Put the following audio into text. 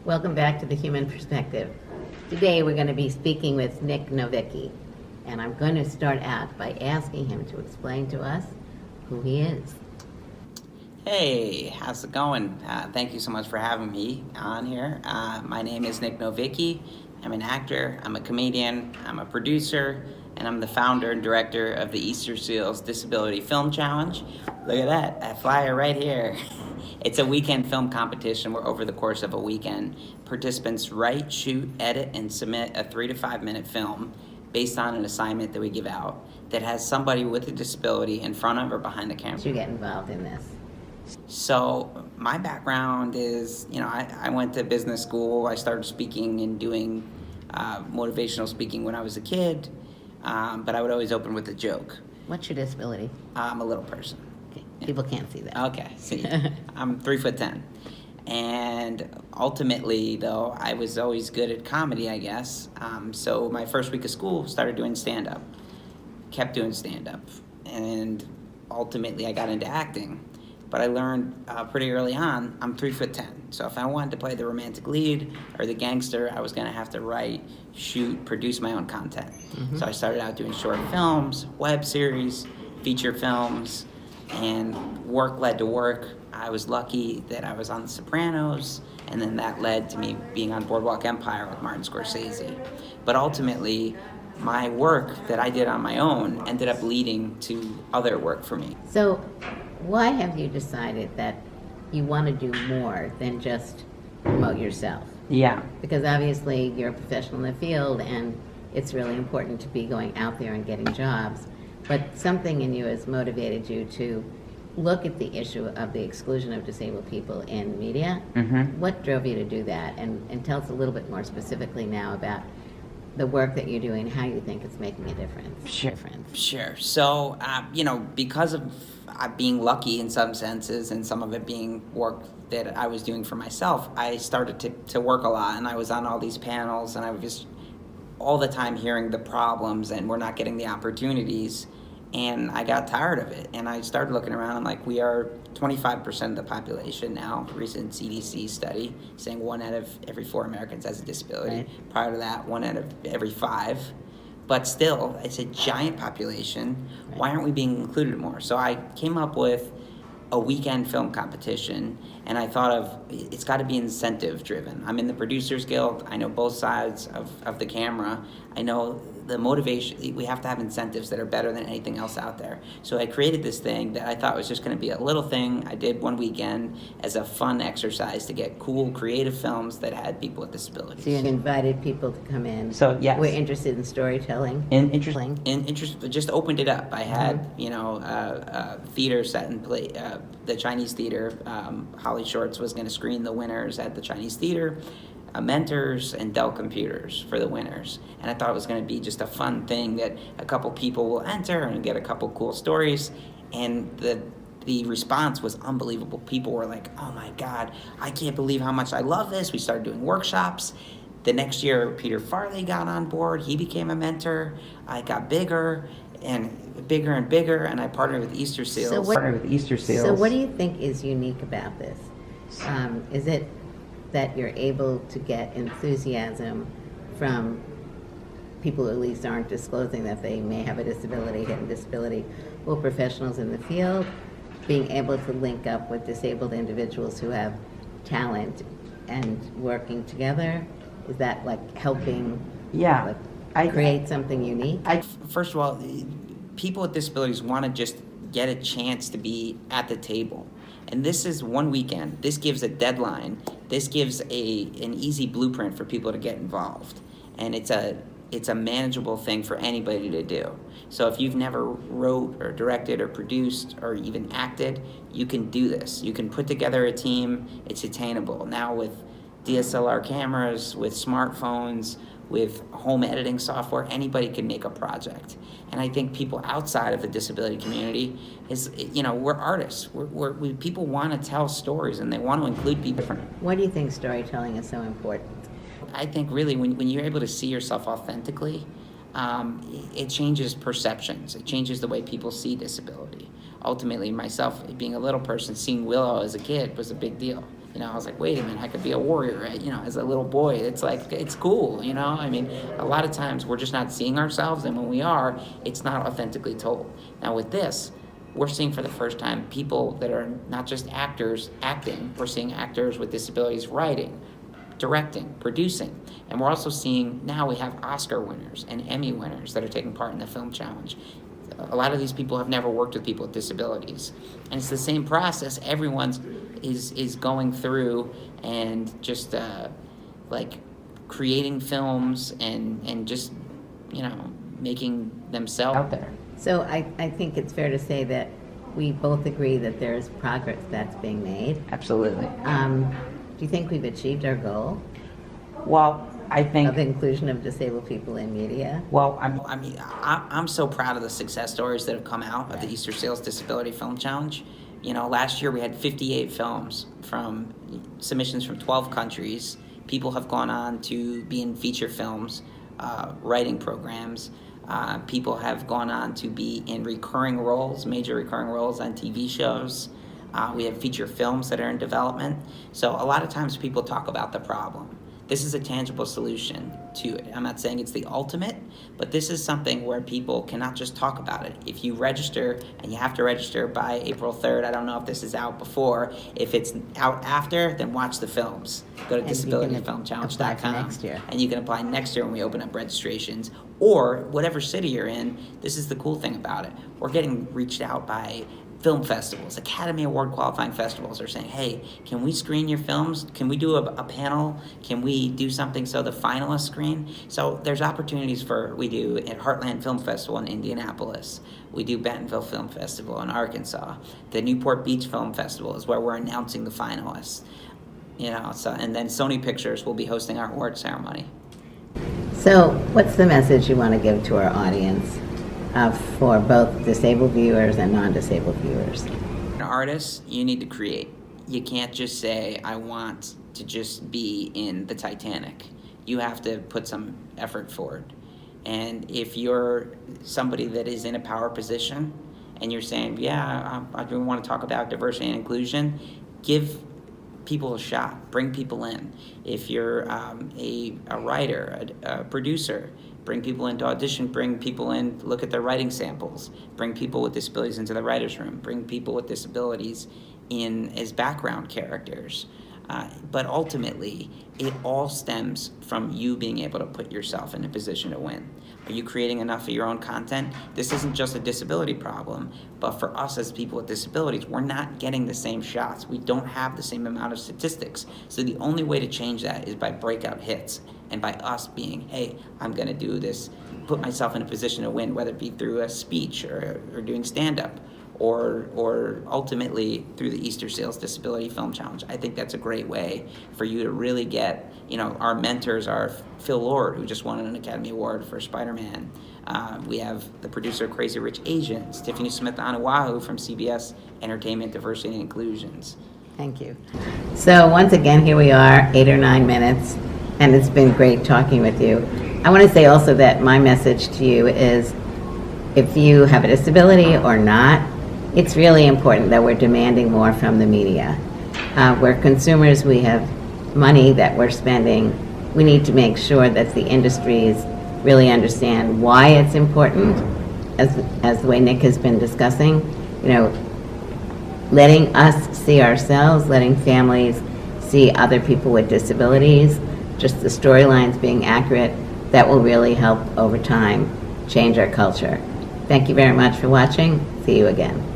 Welcome back to The Human Perspective. Today we're going to be speaking with Nic Novicki, and I'm going to start out by asking him to explain to us who he is. Hey, how's it going? Thank you so much for having me on here. My name is Nic Novicki. I'm an actor, I'm a comedian, I'm a producer, and I'm the founder and director of the Easter Seals Disability Film Challenge. Look at that, a flyer right here. It's a weekend film competition where over the course of a weekend, participants write, shoot, edit, and submit a 3 to 5 minute film based on an assignment that we give out that has somebody with a disability in front of or behind the camera. You get involved in this. So my background is, I went to business school. I started speaking and doing motivational speaking when I was a kid, but I would always open with a joke. What's your disability? I'm a little person. Okay. People can't see that. Okay, see, I'm 3'10". And ultimately, though, I was always good at comedy, I guess. So my first week of school, started doing stand-up. Kept doing stand-up. And ultimately, I got into acting. But I learned pretty early on, I'm 3'10". So if I wanted to play the romantic lead or the gangster, I was going to have to write, shoot, produce my own content. Mm-hmm. So I started out doing short films, web series, feature films, and work led to work. I was lucky that I was on The Sopranos, and then that led to me being on Boardwalk Empire with Martin Scorsese. But ultimately, my work that I did on my own ended up leading to other work for me. So why have you decided that you want to do more than just promote yourself? Yeah. Because obviously you're a professional in the field and it's really important to be going out there and getting jobs. But something in you has motivated you to look at the issue of the exclusion of disabled people in media. Mm-hmm. What drove you to do that? And tell us a little bit more specifically now about the work that you're doing, how you think it's making a difference. Sure. So, because of being lucky in some senses and some of it being work that I was doing for myself, I started to work a lot, and I was on all these panels, and I was just all the time hearing the problems, and we're not getting the opportunities, and I got tired of it, and I started looking around. I'm like, we are 25% of the population now. Recent CDC study saying 1 out of every 4 Americans has a disability. Right. Prior to that, 1 out of every 5. But still, it's a giant population. Right. Why aren't we being included more? So I came up with a weekend film competition, and I thought of it's got to be incentive driven. I'm in the Producers Guild. I know both sides of the camera. I know the motivation. We have to have incentives that are better than anything else out there. So I created this thing that I thought was just going to be a little thing I did one weekend as a fun exercise to get cool, creative films that had people with disabilities. So you invited people to come in. So yes, we're interested in storytelling. Just opened it up. I had theater set in play. The Chinese theater. Holly Shorts was going to screen the winners at the Chinese theater. Mentors and Dell computers for the winners. And I thought it was going to be just a fun thing that a couple people will enter and get a couple cool stories. And the response was unbelievable. People were like, oh my God, I can't believe how much I love this. We started doing workshops. The next year, Peter Farley got on board. He became a mentor. I got bigger and bigger, and I partnered with Easter Seals. So what do you think is unique about this? Is it that you're able to get enthusiasm from people who at least aren't disclosing that they may have a disability, hidden disability, or professionals in the field, being able to link up with disabled individuals who have talent and working together? Is that like helping create something unique? First of all, people with disabilities want to just get a chance to be at the table. And this is one weekend. This gives a deadline. This gives an easy blueprint for people to get involved. And it's a manageable thing for anybody to do. So if you've never wrote or directed or produced or even acted, you can do this. You can put together a team. It's attainable. Now with DSLR cameras, with smartphones, with home editing software, anybody can make a project. And I think people outside of the disability community we're artists. People want to tell stories and they want to include people. Why do you think storytelling is so important? I think really when you're able to see yourself authentically, it changes perceptions. It changes the way people see disability. Ultimately, myself being a little person, seeing Willow as a kid was a big deal. You know, I was like, wait a minute, I could be a warrior, right? You know, as a little boy. It's like, it's cool, you know? I mean, a lot of times we're just not seeing ourselves, and when we are, it's not authentically told. Now with this, we're seeing for the first time people that are not just actors acting, we're seeing actors with disabilities writing, directing, producing. And we're also seeing, now we have Oscar winners and Emmy winners that are taking part in the Film Challenge. A lot of these people have never worked with people with disabilities. And it's the same process. Everyone's is going through and just like creating films and just, you know, making themselves out there. So I think it's fair to say that we both agree that there's progress that's being made. Absolutely. Do you think we've achieved our goal? Well, I think of inclusion of disabled people in media. Well, I'm so proud of the success stories that have come out of the Easter Sales Disability Film Challenge. You know, last year we had 58 films from submissions from 12 countries. People have gone on to be in feature films, writing programs. People have gone on to be in recurring roles, major recurring roles on TV shows. We have feature films that are in development. So a lot of times people talk about the problem. This is a tangible solution to it. I'm not saying it's the ultimate, but this is something where people cannot just talk about it. If you register, and you have to register by April 3rd, I don't know if this is out before. If it's out after, then watch the films. Go to disabilityfilmchallenge.com. Next year. And you can apply next year when we open up registrations. Or whatever city you're in, this is the cool thing about it. We're getting reached out by film festivals, Academy Award qualifying festivals are saying, hey, can we screen your films? Can we do a panel? Can we do something so the finalists screen? So there's opportunities we do at Heartland Film Festival in Indianapolis. We do Bentonville Film Festival in Arkansas. The Newport Beach Film Festival is where we're announcing the finalists. You know, so, and then Sony Pictures will be hosting our award ceremony. So what's the message you want to give to our audience? For both disabled viewers and non-disabled viewers. An artist, you need to create. You can't just say, I want to just be in the Titanic. You have to put some effort forward. And if you're somebody that is in a power position and you're saying, yeah, I do want to talk about diversity and inclusion, give people a shot, bring people in. If you're a writer, a producer, bring people in to audition, bring people in, look at their writing samples, bring people with disabilities into the writer's room, bring people with disabilities in as background characters. But ultimately, it all stems from you being able to put yourself in a position to win. Are you creating enough of your own content? This isn't just a disability problem, but for us as people with disabilities, we're not getting the same shots. We don't have the same amount of statistics. So the only way to change that is by breakout hits and by us being, hey, I'm gonna do this, put myself in a position to win, whether it be through a speech or doing stand-up, or ultimately through the Easter Sales Disability Film Challenge. I think that's a great way for you to really get, you know, our mentors are Phil Lord, who just won an Academy Award for Spider-Man. We have the producer of Crazy Rich Asians, Tiffany Smith-Anuahu from CBS Entertainment, Diversity and Inclusions. Thank you. So once again, here we are, 8 or 9 minutes, and it's been great talking with you. I want to say also that my message to you is, if you have a disability or not, it's really important that we're demanding more from the media. We're consumers, we have money that we're spending. We need to make sure that the industries really understand why it's important, as the way Nic has been discussing, you know, letting us see ourselves, letting families see other people with disabilities, just the storylines being accurate, that will really help over time change our culture. Thank you very much for watching. See you again.